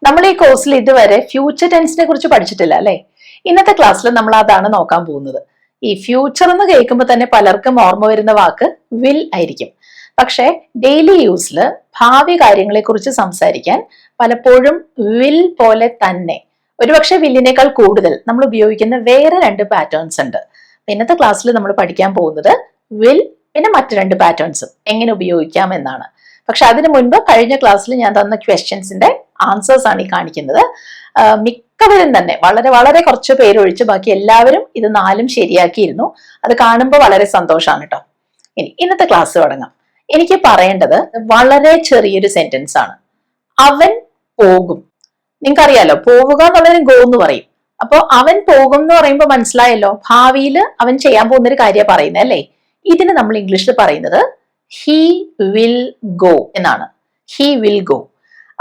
നമ്മൾ ഈ കോഴ്സിൽ ഇതുവരെ ഫ്യൂച്ചർ ടെൻസിനെ കുറിച്ച് പഠിച്ചിട്ടില്ല അല്ലെ? ഇന്നത്തെ ക്ലാസ്സിൽ നമ്മൾ അതാണ് നോക്കാൻ പോകുന്നത്. ഈ ഫ്യൂച്ചർ എന്ന് കേൾക്കുമ്പോൾ തന്നെ പലർക്കും ഓർമ്മ വരുന്ന വാക്ക് വിൽ ആയിരിക്കും. പക്ഷെ ഡെയിലി യൂസിൽ ഭാവി കാര്യങ്ങളെ കുറിച്ച് സംസാരിക്കാൻ പലപ്പോഴും വിൽ പോലെ തന്നെ ഒരുപക്ഷെ വില്ലിനേക്കാൾ കൂടുതൽ നമ്മൾ ഉപയോഗിക്കുന്ന വേറെ രണ്ട് പാറ്റേൺസ് ഉണ്ട്. ഇന്നത്തെ ക്ലാസ്സിൽ നമ്മൾ പഠിക്കാൻ പോകുന്നത് വിൽ പിന്നെ മറ്റു രണ്ട് പാറ്റേൺസും എങ്ങനെ ഉപയോഗിക്കാം എന്നാണ്. പക്ഷെ അതിനു മുൻപ് കഴിഞ്ഞ ക്ലാസ്സിൽ ഞാൻ തന്ന ക്വസ്റ്റ്യൻസിന്റെ ആൻസേഴ്സ് ആണ് ഈ കാണിക്കുന്നത്. മിക്കവരും തന്നെ വളരെ വളരെ കുറച്ച് പേരൊഴിച്ച് ബാക്കി എല്ലാവരും ഇത് 4 ശരിയാക്കിയിരുന്നു. അത് കാണുമ്പോൾ വളരെ സന്തോഷമാണ് കേട്ടോ. ഇന്നത്തെ ക്ലാസ് തുടങ്ങാം. എനിക്ക് പറയേണ്ടത് വളരെ ചെറിയൊരു സെന്റൻസ് ആണ്. അവൻ പോകും. നിങ്ങൾക്കറിയാലോ, പോവുക എന്നുള്ളതിന് ഗോ എന്ന് പറയും. അപ്പൊ അവൻ പോകും എന്ന് പറയുമ്പോൾ മനസ്സിലായല്ലോ, ഭാവിയിൽ അവൻ ചെയ്യാൻ പോകുന്ന ഒരു കാര്യം പറയുന്നത് അല്ലേ? ഇതിന് നമ്മൾ ഇംഗ്ലീഷിൽ പറയുന്നത് ഹി വിൽ ഗോ എന്നാണ്. He will go.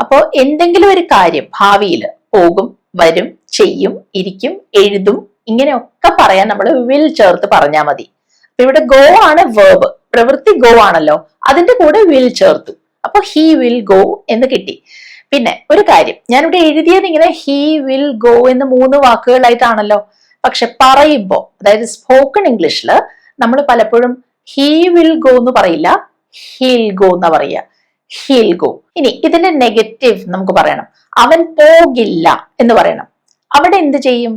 അപ്പോ എന്തെങ്കിലും ഒരു കാര്യം ഭാവിയിൽ പോകും, വരും, ചെയ്യും, ഇരിക്കും, എഴുതും, ഇങ്ങനെയൊക്കെ പറയാൻ നമ്മൾ വിൽ ചേർത്ത് പറഞ്ഞാൽ മതി. അപ്പൊ ഇവിടെ ഗോ ആണ് വേർബ്, പ്രവൃത്തി ഗോ ആണല്ലോ, അതിന്റെ കൂടെ വിൽ ചേർത്തു. അപ്പൊ ഹി വിൽ ഗോ എന്ന് കിട്ടി. പിന്നെ ഒരു കാര്യം, ഞാനിവിടെ എഴുതിയത് ഇങ്ങനെ ഹി വിൽ ഗോ എന്ന് 3 വാക്കുകളായിട്ടാണല്ലോ. പക്ഷെ പറയുമ്പോ, അതായത് സ്പോക്കൺ ഇംഗ്ലീഷില് നമ്മൾ പലപ്പോഴും ഹി വിൽ ഗോ എന്ന് പറയില്ല, ഹീൽ ഗോ എന്നാ പറയുക. He'll go. ഇനി ഇതിന്റെ നെഗറ്റീവ് നമുക്ക് പറയണം. അവൻ പോകില്ല എന്ന് പറയണം. അവിടെ എന്ത് ചെയ്യും?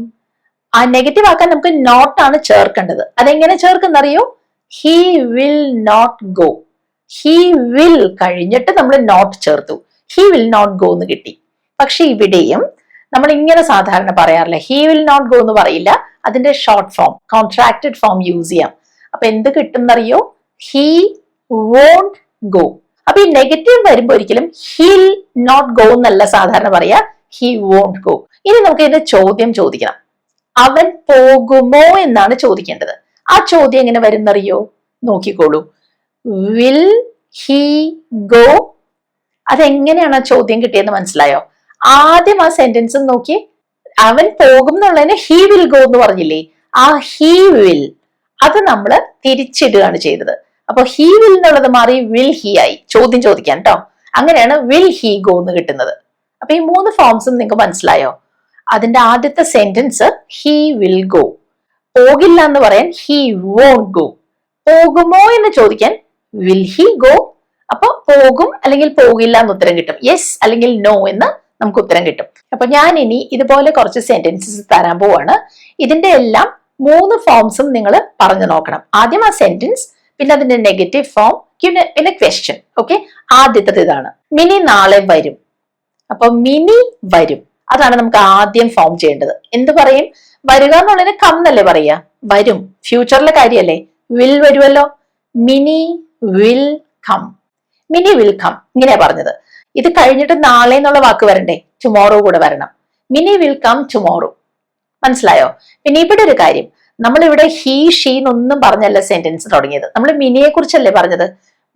ആ നെഗറ്റീവ് ആക്കാൻ നമുക്ക് നോട്ട് ആണ് ചേർക്കേണ്ടത്. അതെങ്ങനെ ചേർക്കുന്നറിയോ? He will not go. He will കഴിഞ്ഞിട്ട് നമ്മൾ നോട്ട് ചേർത്തു. ഹി വിൽ നോട്ട് ഗോ എന്ന് കിട്ടി. പക്ഷെ ഇവിടെയും നമ്മൾ ഇങ്ങനെ സാധാരണ പറയാറില്ല. ഹി വിൽ നോട്ട് ഗോ എന്ന് പറയില്ല. അതിന്റെ short form, contracted form use ചെയ്യാം. അപ്പൊ എന്ത് കിട്ടും എന്നറിയോ? He won't go. അപ്പൊ ഈ നെഗറ്റീവ് വരുമ്പോ ഒരിക്കലും ഹിൽ നോട്ട് ഗോ എന്നല്ല സാധാരണ പറയാ, ഹി വോണ്ട് ഗോ. ഇനി നമുക്ക് ഇതിന്റെ ചോദ്യം ചോദിക്കണം. അവൻ പോകുമോ എന്നാണ് ചോദിക്കേണ്ടത്. ആ ചോദ്യം എങ്ങനെ വരുന്നറിയോ? നോക്കിക്കോളൂ. Will he go. അതെങ്ങനെയാണ് ആ ചോദ്യം കിട്ടിയെന്ന് മനസ്സിലായോ? ആദ്യം ആ സെന്റൻസ് നോക്കി, അവൻ പോകും എന്നുള്ളതിന് ഹി വിൽ ഗോ എന്ന് പറഞ്ഞില്ലേ? ആ ഹി വിൽ അത് നമ്മൾ തിരിച്ചിടുകയാണ് ചെയ്തത്. അപ്പൊ ഹി വിൽ എന്നുള്ളത് മാറി വിൽ ഹി ആയി. ചോദ്യം ചോദിക്കാൻ കേട്ടോ. അങ്ങനെയാണ് വിൽ ഹി ഗോ എന്ന് കിട്ടുന്നത്. അപ്പൊ ഈ 3 ഫോംസും നിങ്ങൾക്ക് മനസ്സിലായോ? അതിന്റെ ആദ്യത്തെ സെന്റൻസ് ഹി വിൽ ഗോ. പോകില്ല എന്ന് പറയാൻ ഹി വോണ്ട് ഗോ. പോകുമോ എന്ന് ചോദിക്കാൻ വിൽ ഹി ഗോ. അപ്പൊ പോകും അല്ലെങ്കിൽ പോകില്ല എന്ന് ഉത്തരം കിട്ടും. യെസ് അല്ലെങ്കിൽ നോ എന്ന് നമുക്ക് ഉത്തരം കിട്ടും. അപ്പൊ ഞാൻ ഇനി ഇതുപോലെ കുറച്ച് സെന്റൻസസ് തരാൻ പോവാണ്. ഇതിന്റെ എല്ലാം 3 ഫോംസും നിങ്ങൾ പറഞ്ഞു നോക്കണം. ആദ്യം ആ സെന്റൻസ്, പിന്നെ അതിന്റെ നെഗറ്റീവ് ഫോം, പിന്നെ ക്വസ്റ്റ്യൻ. ഓക്കെ, ആദ്യത്തത് ഇതാണ്. മിനി നാളെ വരും. അപ്പൊ മിനി വരും, അതാണ് നമുക്ക് ആദ്യം ഫോം ചെയ്യേണ്ടത്. എന്ത് പറയും? വരുക എന്നുള്ളതിന് കം എന്നല്ലേ പറയാ? വരും, ഫ്യൂച്ചറിലെ കാര്യല്ലേ? വിൽ വരുമല്ലോ. Mini will come. Mini will come ഇങ്ങനെയാ പറഞ്ഞത്. ഇത് കഴിഞ്ഞിട്ട് നാളെ എന്നുള്ള വാക്ക് വരണ്ടേ? ടുമോറോ കൂടെ വരണം. Mini will come tomorrow. മനസ്സിലായോ? പിന്നെ ഇവിടെ ഒരു കാര്യം, നമ്മളിവിടെ ഹീ ഷീ എന്നൊന്നും പറഞ്ഞല്ല സെന്റൻസ് തുടങ്ങിയത്. നമ്മൾ മിനിയെ കുറിച്ചല്ലേ പറഞ്ഞത്.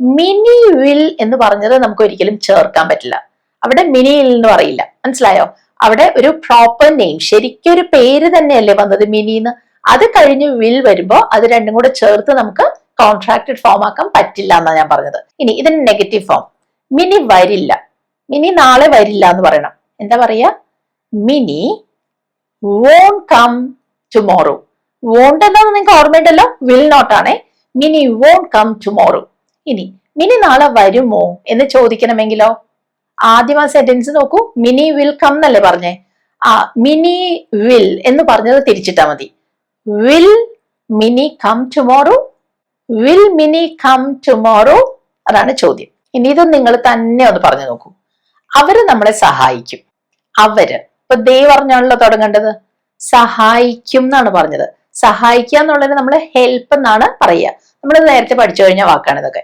മിനി വിൽ എന്ന് പറഞ്ഞത് നമുക്ക് ഒരിക്കലും ചേർക്കാൻ പറ്റില്ല. അവിടെ മിനി വിൽ എന്ന് പറയില്ല. മനസ്സിലായോ? അവിടെ ഒരു പ്രോപ്പർ നെയിം, ശരിക്കും ഒരു പേര് തന്നെയല്ലേ വന്നത് മിനിന്ന്. അത് കഴിഞ്ഞ് വിൽ വരുമ്പോ അത് രണ്ടും കൂടെ ചേർത്ത് നമുക്ക് കോൺട്രാക്റ്റഡ് ഫോം ആക്കാൻ പറ്റില്ല എന്നാണ് ഞാൻ പറഞ്ഞത്. ഇനി ഇതിന്റെ നെഗറ്റീവ് ഫോം, മിനി വരില്ല. മിനി നാളെ വരില്ല എന്ന് പറയണം. എന്താ പറയാ? Mini won't come tomorrow. won't എന്താന്ന് നിങ്ങൾക്ക് ഓർമ്മയുണ്ടല്ലോ, വിൽ നോട്ട് ആണേ. Mini won't come tomorrow. ഇനി മിനി നാളെ വരുമോ എന്ന് ചോദിക്കണമെങ്കിലോ ആദ്യം ആ സെന്റൻസ് നോക്കൂ. മിനി വിൽ കം എന്നല്ലേ പറഞ്ഞേ? ആ മിനി വിൽ എന്ന് പറഞ്ഞത് തിരിച്ചിട്ടാ മതി. Will Mini come tomorrow? Will Mini come tomorrow? അതാണ് ചോദ്യം. ഇനി ഇത് നിങ്ങൾ തന്നെ ഒന്ന് പറഞ്ഞു നോക്കൂ. അവര് നമ്മളെ സഹായിക്കും. അവര്, ഇപ്പൊ ദേ പറഞ്ഞാണല്ലോ തുടങ്ങേണ്ടത്. സഹായിക്കും എന്നാണ് പറഞ്ഞത്. സഹായിക്കുക എന്നുള്ളത് നമ്മൾ ഹെൽപ്പ് എന്നാണ് പറയുക. നമ്മൾ നേരത്തെ പഠിച്ചു കഴിഞ്ഞ വാക്കാണ് ഇതൊക്കെ.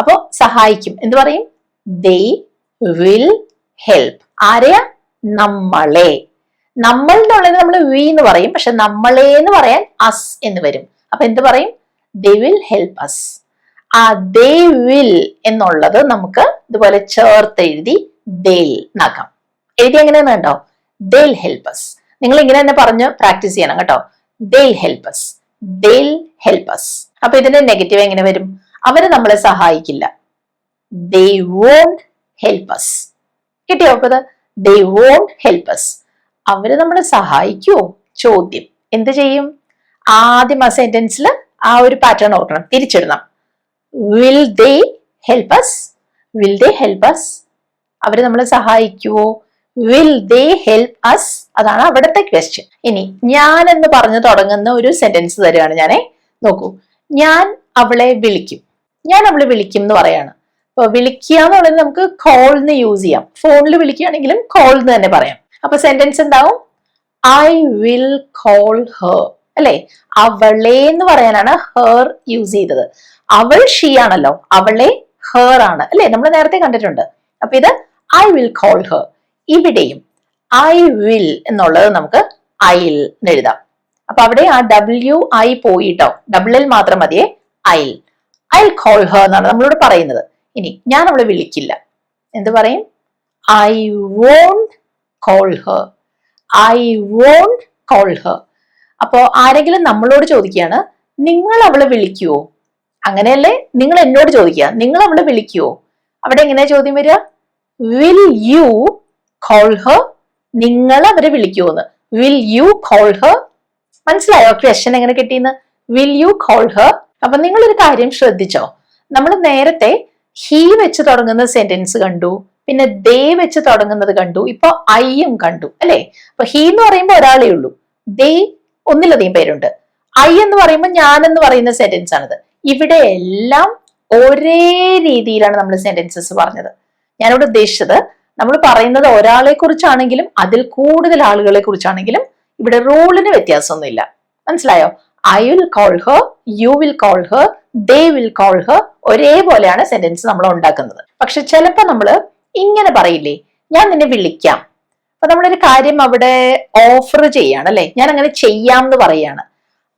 അപ്പോ സഹായിക്കും എന്ത് പറയും? They will help. ആരെയാ? നമ്മളെ. നമ്മൾ എന്നുള്ളത് നമ്മൾ വി എന്ന് പറയും. പക്ഷെ നമ്മളെ എന്ന് പറയാൻ അസ് എന്ന് വരും. അപ്പൊ എന്ത് പറയും? They will help us. ആ ദേ വിൽ എന്നുള്ളത് നമുക്ക് ഇതുപോലെ ചേർത്ത് എഴുതി ദേൽ എന്നാക്കാം. എഴുതി എങ്ങനെയാന്ന് കണ്ടോ? they'll help us. നിങ്ങൾ ഇങ്ങനെ തന്നെ പറഞ്ഞ് പ്രാക്ടീസ് ചെയ്യണം കേട്ടോ. they'll help us. they'll help us. അപ്പൊ ഇതിന്റെ നെഗറ്റീവ് എങ്ങനെ വരും? അവര് നമ്മളെ സഹായിക്കില്ല. they won't help us. കിട്ടിയോ? അപ്പൊ ദേ വോണ്ട് ഹെൽപ്പ് അസ്. അവര് നമ്മളെ സഹായിക്കുവോ? ചോദ്യം. എന്ത് ചെയ്യും? ആദ്യം ആ സെന്റൻസിൽ ആ ഒരു പാറ്റേൺ ഓർക്കണം, തിരിച്ചിടണം. Will they help us? Will they help us? അവര് നമ്മളെ സഹായിക്കുവോ? Will they help us? അതാണ് അവിടുത്തെ ക്വസ്റ്റ്യൻ. ഇനി ഞാൻ എന്ന് പറഞ്ഞു തുടങ്ങുന്ന ഒരു സെന്റൻസ് തരികയാണ് ഞാനേ. നോക്കൂ, ഞാൻ അവളെ വിളിക്കും. ഞാൻ അവളെ വിളിക്കും എന്ന് പറയാണ്. അപ്പൊ വിളിക്കുക എന്നുള്ളത് നമുക്ക് കോൾ എന്ന് യൂസ് ചെയ്യാം. ഫോണിൽ വിളിക്കുകയാണെങ്കിലും കോൾ എന്ന് തന്നെ പറയാം. അപ്പൊ സെന്റൻസ് എന്താവും? ഐ വിൽ കോൾ ഹർ, അല്ലെ? അവളെ എന്ന് പറയാനാണ് ഹെർ യൂസ് ചെയ്തത്. അവൾ ഷീ ആണല്ലോ, അവളെ ഹെർ ആണ്, അല്ലെ? നമ്മൾ നേരത്തെ കണ്ടിട്ടുണ്ട്. അപ്പൊ ഇത് ഐ വിൽ കോൾ ഹെർ. ഇവിടെയും ഐ വിൽ എന്നുള്ളത് നമുക്ക് ഐൽ എന്ന് എഴുതാം. അപ്പൊ അവിടെ ആ WI പോയിട്ടോ, ഡബിൾ എൽ മാത്രം മതിയേ. ഐൽ കോൾ ഹെർ എന്നാണ് നമ്മളോട് പറയുന്നത്. ഇനി ഞാൻ അവളെ വിളിക്കില്ല, എന്ത് പറയും? I won't call her. I won't call her. അപ്പോ ആരെങ്കിലും നമ്മളോട് ചോദിക്കുകയാണ്, നിങ്ങൾ അവളെ വിളിക്കുവോ? അങ്ങനെയല്ലേ നിങ്ങൾ എന്നോട് ചോദിക്കുക, നിങ്ങൾ അവളെ വിളിക്കുവോ? അവിടെ എങ്ങനെയാ ചോദ്യം വരിക? Will you call her? നിങ്ങൾ അവരെ വിളിക്കുവോന്ന്. Will you call her? മനസ്സിലായോ ക്വസ്റ്റ്യൻ എങ്ങനെ കിട്ടിയെന്ന്? Will you call her? അപ്പൊ നിങ്ങളൊരു കാര്യം ശ്രദ്ധിച്ചോ? നമ്മൾ നേരത്തെ ഹീ വെച്ച് തുടങ്ങുന്ന സെന്റൻസ് കണ്ടു, പിന്നെ ദേ വെച്ച് തുടങ്ങുന്നത് കണ്ടു, ഇപ്പൊ ഐയും കണ്ടു, അല്ലെ? അപ്പൊ ഹീ എന്ന് പറയുമ്പോൾ ഒരാളേ ഉള്ളൂ, ദേ ഒന്നിലധികം പേരുണ്ട്. ഐ എന്ന് പറയുമ്പോൾ ഞാൻ എന്ന് പറയുന്ന സെന്റൻസ് ആണിത്. ഇവിടെ എല്ലാം ഒരേ രീതിയിലാണ് നമ്മൾ സെന്റൻസസ് പറഞ്ഞത്. ഞാനിവിടെ ഉദ്ദേശിച്ചത്, നമ്മൾ പറയുന്നത് ഒരാളെ കുറിച്ചാണെങ്കിലും അതിൽ കൂടുതൽ ആളുകളെ കുറിച്ചാണെങ്കിലും ഇവിടെ റൂളിന് വ്യത്യാസമൊന്നുമില്ല. മനസ്സിലായോ? I will call her, you will call her, they will call her, ഒരേപോലെയാണ് സെന്റൻസ് നമ്മൾ ഉണ്ടാക്കുന്നത്. പക്ഷെ ചിലപ്പോ നമ്മൾ ഇങ്ങനെ പറയില്ലേ, ഞാൻ നിന്നെ വിളിക്കാം. അപ്പൊ നമ്മളൊരു കാര്യം അവിടെ ഓഫർ ചെയ്യാണ്, അല്ലെ? ഞാൻ അങ്ങനെ ചെയ്യാം എന്ന് പറയാണ്.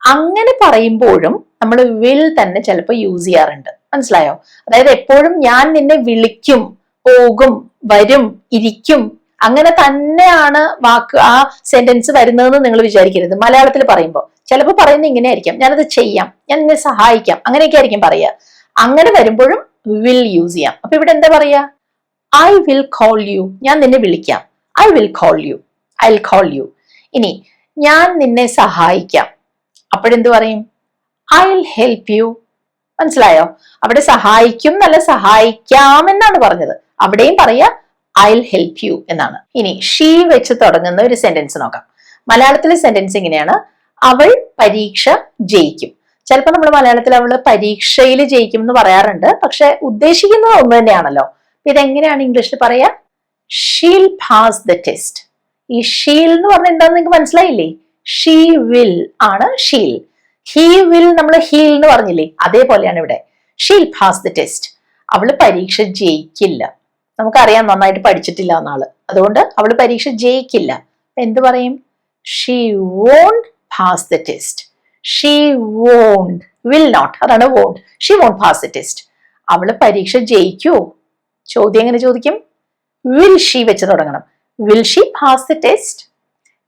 അങ്ങനെ പറയുമ്പോഴും നമ്മൾ വിൽ തന്നെ ചിലപ്പോൾ യൂസ് ചെയ്യാറുണ്ട്. മനസ്സിലായോ? അതായത് എപ്പോഴും ഞാൻ നിന്നെ വിളിക്കും, പോകും, വരും, ഇരിക്കും, അങ്ങനെ തന്നെയാണ് വാക്ക് ആ സെന്റൻസ് വരുന്നതെന്ന് നിങ്ങൾ വിചാരിക്കരുത്. മലയാളത്തിൽ പറയുമ്പോൾ ചിലപ്പോൾ പറയുന്നത് ഇങ്ങനെ ആയിരിക്കാം, ഞാനത് ചെയ്യാം, ഞാൻ നിന്നെ സഹായിക്കാം, അങ്ങനെയൊക്കെ ആയിരിക്കും പറയുക. അങ്ങനെ വരുമ്പോഴും വിൽ യൂസ് ചെയ്യാം. അപ്പൊ ഇവിടെ എന്താ പറയാ? I will call you. ഞാൻ നിന്നെ വിളിക്കാം. I will call you. I will call you. ഇനി ഞാൻ നിന്നെ സഹായിക്കാം. അപ്പോഴെന്ത് പറയും? I will help you. മനസ്സിലായോ? അവിടെ സഹായിക്കും എന്നല്ല, സഹായിക്കാം എന്നാണ് പറഞ്ഞത്. അവിടെയും പറയാ ഐ വിൽ ഹെൽപ്പ് യു എന്നാണ്. ഇനി ഷീ വെച്ച് തുടങ്ങുന്ന ഒരു സെന്റൻസ് നോക്കാം. മലയാളത്തിലെ സെന്റൻസ് ഇങ്ങനെയാണ്: അവൾ പരീക്ഷ ജയിക്കും. ചിലപ്പോൾ നമ്മൾ മലയാളത്തിൽ അവള് പരീക്ഷയിൽ ജയിക്കും എന്ന് പറയാറുണ്ട്, പക്ഷെ ഉദ്ദേശിക്കുന്നത് ഒന്ന് തന്നെയാണല്ലോ. ഇതെങ്ങനെയാണ് ഇംഗ്ലീഷിൽ പറയാ? She'll pass the test. ഈ ഷീൽ എന്ന് പറഞ്ഞാൽ എന്താണെന്ന് നിങ്ങൾക്ക് മനസ്സിലായില്ലേ? ഷീ വിൽ ആണ് ഷീൽ. ഹീ വിൽ നമ്മൾ ഹീൽ എന്ന് പറഞ്ഞില്ലേ, അതേപോലെയാണ് ഇവിടെ. She'll pass the test. അവള് പരീക്ഷ ജയിക്കില്ല. നമുക്കറിയാം നന്നായിട്ട് പഠിച്ചിട്ടില്ല എന്നാള്, അതുകൊണ്ട് അവള് പരീക്ഷ ജയിക്കില്ല. എന്ത് പറയും? She won't pass the test. She won't, will not, അതാണ് won't. She won't pass the test. അവള് പരീക്ഷ ജയിക്കുവോ? ചോദ്യം എങ്ങനെ ചോദിക്കും? വിൽ ഷീ വെച്ച് തുടങ്ങണം. Will she pass the test?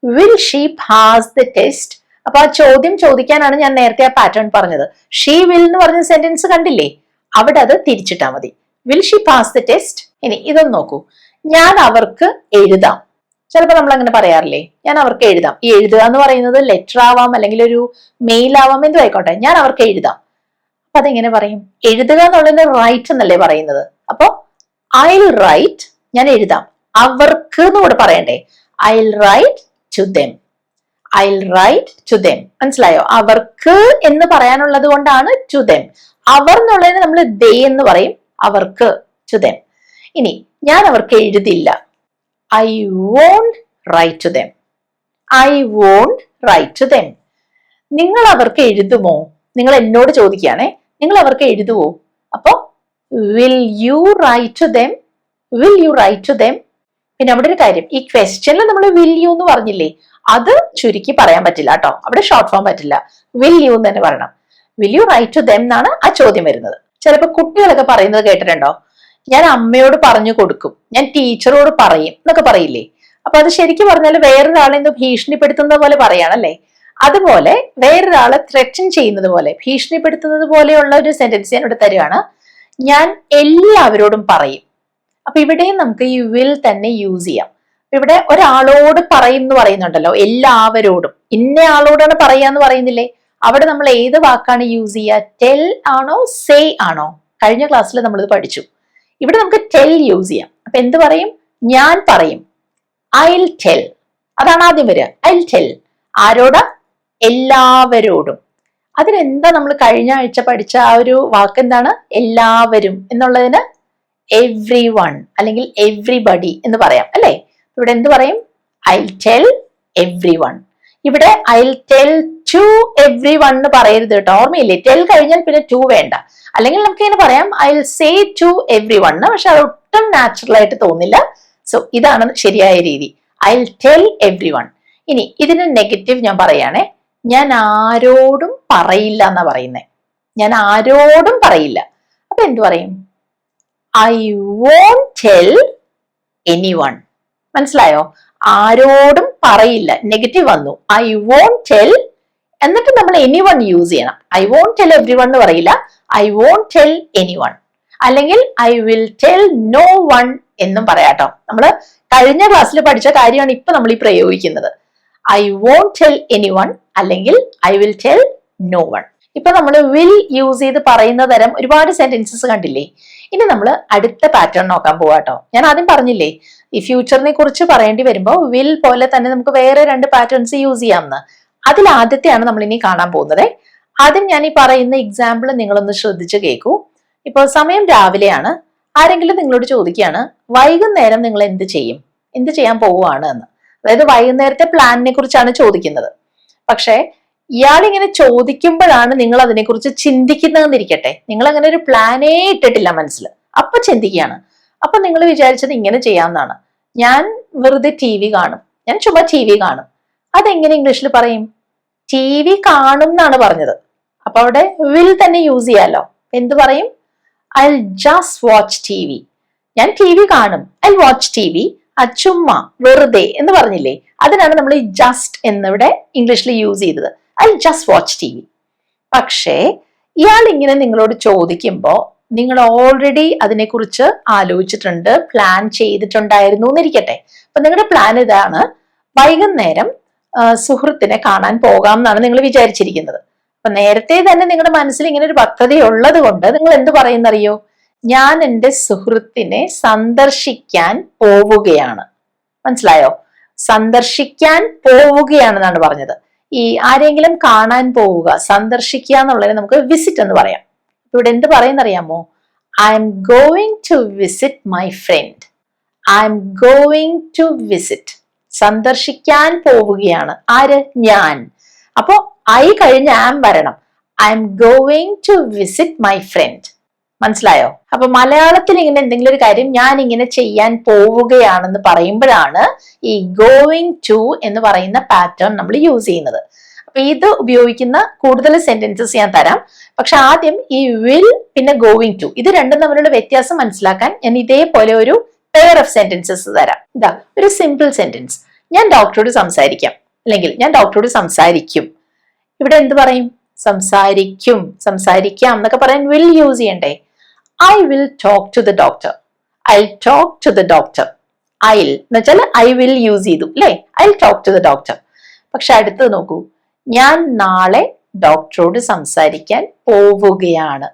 Will she pass the test? അപ്പൊ ആ ചോദ്യം ചോദിക്കാനാണ് ഞാൻ നേരത്തെ ആ പാറ്റേൺ പറഞ്ഞത്. ഷീ വിൽ എന്ന് പറഞ്ഞ സെന്റൻസ് കണ്ടില്ലേ? അവിടെ അത് തിരിച്ചിട്ടാ മതി. Will she pass the test? ഇനി ഇതൊന്ന് നോക്കൂ. ഞാൻ അവർക്ക് എഴുതാം. ചിലപ്പോൾ നമ്മൾ അങ്ങനെ പറയാറില്ലേ, ഞാൻ അവർക്ക് എഴുതാം. ഈ എഴുതുക എന്ന് പറയുന്നത് ലെറ്റർ ആവാം, അല്ലെങ്കിൽ ഒരു മെയിൽ ആവാം, എന്തും ആയിക്കോട്ടെ. ഞാൻ അവർക്ക് എഴുതാം. അപ്പൊ അതെങ്ങനെ പറയും? എഴുതുക എന്നുള്ളത് റൈറ്റ് എന്നല്ലേ പറയുന്നത്. അപ്പൊ ഐ വിൽ റൈറ്റ്, ഞാൻ എഴുതാം. അവർക്ക് എന്ന് കൂടെ പറയണ്ടേ? I will write to them. I will write to them. മനസ്സിലായോ? അവർക്ക് എന്ന് പറയാനുള്ളത് കൊണ്ടാണ് ടു ദെം. അവർ എന്നുള്ളതിന് നമ്മൾ ദേ എന്ന് പറയും, അവർക്ക്, ടു ദെം. ഇനി ഞാൻ അവർക്ക് എഴുതില്ല. I won't write to them. I won't write to them. നിങ്ങൾ അവർക്ക് എഴുതുമോ? നിങ്ങൾ എന്നോട് ചോദിക്കുകയാണേ, നിങ്ങൾ അവർക്ക് എഴുതുവോ? അപ്പോ will you write to them? Will you write to them? പിന്നെ അവിടെ ഒരു കാര്യം, ഈ ക്വസ്റ്റ്യനിൽ നമ്മൾ വിൽ യു എന്ന് പറഞ്ഞില്ലേ, അത് ചുരുക്കി പറയാൻ പറ്റില്ല കേട്ടോ. അവിടെ ഷോർട്ട് ഫോം പറ്റില്ല, വിൽ യു എന്ന് തന്നെ പറയണം. Will you write to them എന്നാണ് ആ ചോദ്യം വരുന്നത്. ചിലപ്പോൾ കുട്ടികളൊക്കെ പറയുന്നത് കേട്ടിട്ടുണ്ടോ? ഞാൻ അമ്മയോട് പറഞ്ഞു കൊടുക്കും, ഞാൻ ടീച്ചറോട് പറയും എന്നൊക്കെ പറയില്ലേ? അപ്പൊ അത് ശരിക്കും പറഞ്ഞാൽ വേറൊരാളെ എന്തോ ഭീഷണിപ്പെടുത്തുന്നത് പോലെ പറയാണല്ലേ. അതുപോലെ വേറൊരാളെ ത്രെറ്റൻ ചെയ്യുന്നത് പോലെ, ഭീഷണിപ്പെടുത്തുന്നത് പോലെയുള്ള ഒരു സെന്റൻസ് ഞാൻ ഇവിടെ തരുവാണ്. ഞാൻ എല്ലാവരോടും പറയും. അപ്പൊ ഇവിടെയും നമുക്ക് ഈ വിൽ തന്നെ യൂസ് ചെയ്യാം. ഇവിടെ ഒരാളോട് പറയും എന്ന് പറയുന്നുണ്ടല്ലോ, എല്ലാവരോടും. ഇന്ന ആളോടാണ് പറയാന്ന് പറയുന്നില്ലേ? അവിടെ നമ്മൾ ഏത് വാക്കാണ് യൂസ് ചെയ്യുക? ടെൽ ആണോ സേ ആണോ? കഴിഞ്ഞ ക്ലാസ്സിൽ നമ്മളിത് പഠിച്ചു. ഇവിടെ നമുക്ക് ടെൽ യൂസ് ചെയ്യാം. അപ്പൊ എന്ത് പറയും? ഞാൻ പറയും. I'll tell. അതാണ് ആദ്യം വരിക. I'll tell. ആരോടാ? എല്ലാവരോടും. അതിനെന്താ നമ്മൾ കഴിഞ്ഞ ആഴ്ച പഠിച്ച ആ ഒരു വാക്ക് എന്താണ്? എല്ലാവരും എന്നുള്ളതിന് എവ്രി വൺ അല്ലെങ്കിൽ എവ്രിബഡി എന്ന് പറയാം അല്ലെ? ഇവിടെ എന്ത് പറയും? I tell everyone. ഇവിടെ I tell to everyone എന്ന് പറയരുത് കേട്ടോ. ഓർമ്മയില്ലേ? ടെൽ കഴിഞ്ഞാൽ പിന്നെ ടു വേണ്ട. അല്ലെങ്കിൽ നമുക്ക് ഇങ്ങനെ പറയാം I say to everyone. പക്ഷെ അത് ഒട്ടും നാച്ചുറൽ ആയിട്ട് തോന്നില്ല. സോ ഇതാണ് ശരിയായ രീതി. I tell every one. ഇനി ഇതിന് നെഗറ്റീവ് ഞാൻ പറയാണേ. ഞാൻ ആരോടും പറയില്ല എന്നാ പറയുന്നേ. ഞാൻ ആരോടും പറയില്ല. അപ്പൊ എന്തു പറയും? I won't tell anyone. മനസ്സിലായോ? ആരോടും പറയില്ല. നെഗറ്റീവ് വന്നു. I won't tell. എന്നിട്ട് നമ്മൾ എനി വൺ യൂസ് ചെയ്യണം. I won't tell everyone എന്ന് പറയില്ല. I won't tell anyone. അല്ലെങ്കിൽ I will tell no one എന്നും പറയാട്ടോ. നമ്മൾ കഴിഞ്ഞ ക്ലാസ്സിൽ പഠിച്ച കാര്യമാണ് ഇപ്പൊ നമ്മൾ ഈ പ്രയോഗിക്കുന്നത്. I won't tell anyone അല്ലെങ്കിൽ I will tell no one. ഇപ്പൊ നമ്മൾ വിൽ യൂസ് ചെയ്ത് പറയുന്ന തരം ഒരുപാട് സെന്റൻസസ് കണ്ടില്ലേ? ഇനി നമ്മൾ അടുത്ത പാറ്റേൺ നോക്കാൻ പോവാട്ടോ. ഞാൻ ആദ്യം പറഞ്ഞില്ലേ, ഈ ഫ്യൂച്ചറിനെ കുറിച്ച് പറയേണ്ടി വരുമ്പോൾ വിൽ പോലെ തന്നെ നമുക്ക് വേറെ 2 പാറ്റേൺസ് യൂസ് ചെയ്യാമെന്ന്. അതിൽ ആദ്യത്തെയാണ് നമ്മൾ ഇനി കാണാൻ പോകുന്നത്. ആദ്യം ഞാൻ ഈ പറയുന്ന എക്സാമ്പിൾ നിങ്ങളൊന്ന് ശ്രദ്ധിച്ച് കേൾക്കൂ. ഇപ്പോൾ സമയം രാവിലെയാണ്. ആരെങ്കിലും നിങ്ങളോട് ചോദിക്കുകയാണ്, വൈകുന്നേരം നിങ്ങൾ എന്ത് ചെയ്യും, എന്ത് ചെയ്യാൻ പോവുകയാണ് എന്ന്. അതായത് വൈകുന്നേരത്തെ പ്ലാനിനെ കുറിച്ചാണ് ചോദിക്കുന്നത്. പക്ഷെ ഇയാൾ ഇങ്ങനെ ചോദിക്കുമ്പോഴാണ് നിങ്ങൾ അതിനെക്കുറിച്ച് ചിന്തിക്കുന്നതെന്നിരിക്കട്ടെ. നിങ്ങൾ അങ്ങനെ ഒരു പ്ലാനേ ഇട്ടിട്ടില്ല മനസ്സിൽ. അപ്പൊ ചിന്തിക്കുകയാണ്. അപ്പൊ നിങ്ങൾ വിചാരിച്ചത് ഇങ്ങനെ ചെയ്യാമെന്നാണ്. ഞാൻ വെറുതെ TV കാണും. ഞാൻ ചുമ്മാ TV കാണും. അതെങ്ങനെ ഇംഗ്ലീഷിൽ പറയും? TV കാണും എന്നാണ് പറഞ്ഞത്. അപ്പൊ അവിടെ വിൽ തന്നെ യൂസ് ചെയ്യാലോ. എന്ത് പറയും? I just watch TV. ഞാൻ TV കാണും. I watch TV. ചുമ്മാ വെറുതെ എന്ന് പറഞ്ഞില്ലേ? അതിനാണ് നമ്മൾ ഈ ജസ്റ്റ് എന്നിവിടെ ഇംഗ്ലീഷിൽ യൂസ് ചെയ്തത്. I just watch TV. പക്ഷേ ഇയാൾ ഇങ്ങനെ നിങ്ങളോട് ചോദിക്കുമ്പോ നിങ്ങൾ ഓൾറെഡി അതിനെക്കുറിച്ച് ആലോചിച്ചിട്ടുണ്ട്, പ്ലാൻ ചെയ്തിട്ടുണ്ടായിരുന്നു എന്നിരിക്കട്ടെ. അപ്പൊ നിങ്ങളുടെ പ്ലാൻ ഇതാണ്, വൈകുന്നേരം സുഹൃത്തിനെ കാണാൻ പോകാം എന്നാണ് നിങ്ങൾ വിചാരിച്ചിരിക്കുന്നത്. അപ്പൊ നേരത്തെ തന്നെ നിങ്ങളുടെ മനസ്സിൽ ഇങ്ങനെ ഒരു പദ്ധതി ഉള്ളത് കൊണ്ട് നിങ്ങൾ എന്ത് പറയുന്നറിയോ? ഞാൻ എൻ്റെ സുഹൃത്തിനെ സന്ദർശിക്കാൻ പോവുകയാണ്. മനസ്സിലായോ? സന്ദർശിക്കാൻ പോവുകയാണെന്നാണ് പറഞ്ഞത്. ഈ ആരെങ്കിലും കാണാൻ പോവുക, സന്ദർശിക്കുക എന്നുള്ളതിന് നമുക്ക് വിസിറ്റ് എന്ന് പറയാം. ഇവിടെ എന്ത് പറയുന്നറിയാമോ? I'm going to visit my friend. I'm going to visit. സന്ദർശിക്കാൻ പോവുകയാണ്. ആര്? ഞാൻ. അപ്പോ ഐ കഴിഞ്ഞ് ആം വരണം. I'm going to visit my friend. മനസ്സിലായോ? അപ്പൊ മലയാളത്തിൽ ഇങ്ങനെ എന്തെങ്കിലും ഒരു കാര്യം ഞാൻ ഇങ്ങനെ ചെയ്യാൻ പോവുകയാണെന്ന് പറയുമ്പോഴാണ് ഈ ഗോയിങ് ടു എന്ന് പറയുന്ന പാറ്റേൺ നമ്മൾ യൂസ് ചെയ്യുന്നത്. അപ്പൊ ഇത് ഉപയോഗിക്കുന്ന കൂടുതൽ സെന്റൻസസ് ഞാൻ തരാം. പക്ഷെ ആദ്യം ഈ വിൽ പിന്നെ ഗോയിങ് ടു, ഇത് രണ്ടും തമ്മിലുള്ള വ്യത്യാസം മനസ്സിലാക്കാൻ ഞാൻ ഇതേപോലെ ഒരു പെയർ ഓഫ് സെന്റൻസസ് തരാം. ഇതാ ഒരു സിമ്പിൾ സെന്റൻസ്. ഞാൻ ഡോക്ടറോട് സംസാരിക്കാം, അല്ലെങ്കിൽ ഞാൻ ഡോക്ടറോട് സംസാരിക്കും. ഇവിടെ എന്ത് പറയും? സംസാരിക്കും, സംസാരിക്കാം എന്നൊക്കെ പറയാൻ വിൽ യൂസ് ചെയ്യണ്ടേ? I will talk to the doctor. I talk to the doctor. I'll എന്ന് വെച്ചാൽ ഐ വിൽ യൂസ് ചെയ്തു അല്ലേ? I talk to the doctor. പക്ഷെ അടുത്തത് നോക്കൂ, ഞാൻ നാളെ ഡോക്ടറോട് സംസാരിക്കാൻ പോവുകയാണ്.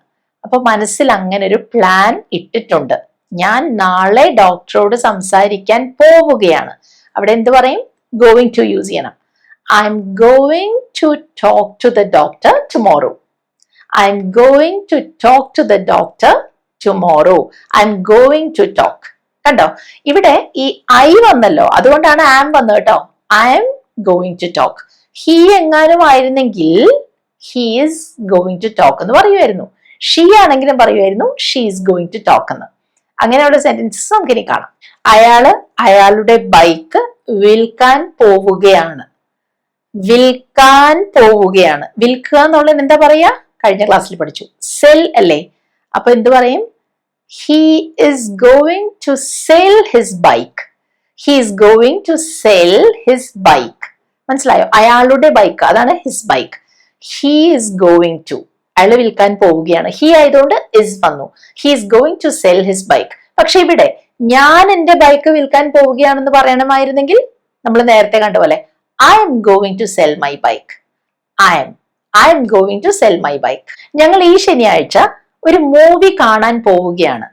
അപ്പൊ മനസ്സിൽ അങ്ങനെ ഒരു പ്ലാൻ ഇട്ടിട്ടുണ്ട്. ഞാൻ നാളെ ഡോക്ടറോട് സംസാരിക്കാൻ പോവുകയാണ്. അവിടെ എന്ത് പറയും? ഗോയിങ് ടു യൂസ് ചെയ്യണം. I'm going to talk to the doctor tomorrow. I'm going to talk to the doctor tomorrow. I'm going to talk. കണ്ടോ? ഇവിടെ ഈ ഐ വന്നല്ലോ, അതുകൊണ്ടാണ് ആം വന്നത് കേട്ടോ. I'm going to talk. He എങ്ങാനും ആയിരുന്നെങ്കിൽ he is going to talk എന്ന് പറയുമായിരുന്നു. ഷീ ആണെങ്കിലും പറയുമായിരുന്നു she is going to talk എന്ന്. അങ്ങനെയുള്ള സെന്റൻസസ് നമുക്ക് ഇനി കാണാം. അയാളുടെ ബൈക്ക് വിൽക്കാൻ പോവുകയാണ്. വിൽക്കാൻ പോവുകയാണ്. വിൽക്കുക എന്നുള്ളത് എന്താ പറയാ? കഴിഞ്ഞ ക്ലാസ്സിൽ പഠിച്ചു, സെൽ അല്ലേ? അപ്പൊ എന്ത് പറയും? He is going to sell his bike. He is going to sell his bike. മനസ്സിലായോ? അയാളുടെ ബൈക്ക്, അതാണ് his bike. He is going to, അയാൾ വിൽക്കാൻ പോവുകയാണ്. ഹി ആയതുകൊണ്ട് ഇസ് വന്നു. He is going to sell his bike. പക്ഷെ ഇവിടെ ഞാൻ എന്റെ ബൈക്ക് വിൽക്കാൻ പോവുകയാണെന്ന് പറയണമായിരുന്നെങ്കിൽ നമ്മൾ നേരത്തെ കണ്ട പോലെ I'm going to sell my bike. I'm going to sell my bike. ഞങ്ങൾ ഈ ശനിയാഴ്ച ഒരു മൂവി കാണാൻ പോവുകയാണ്.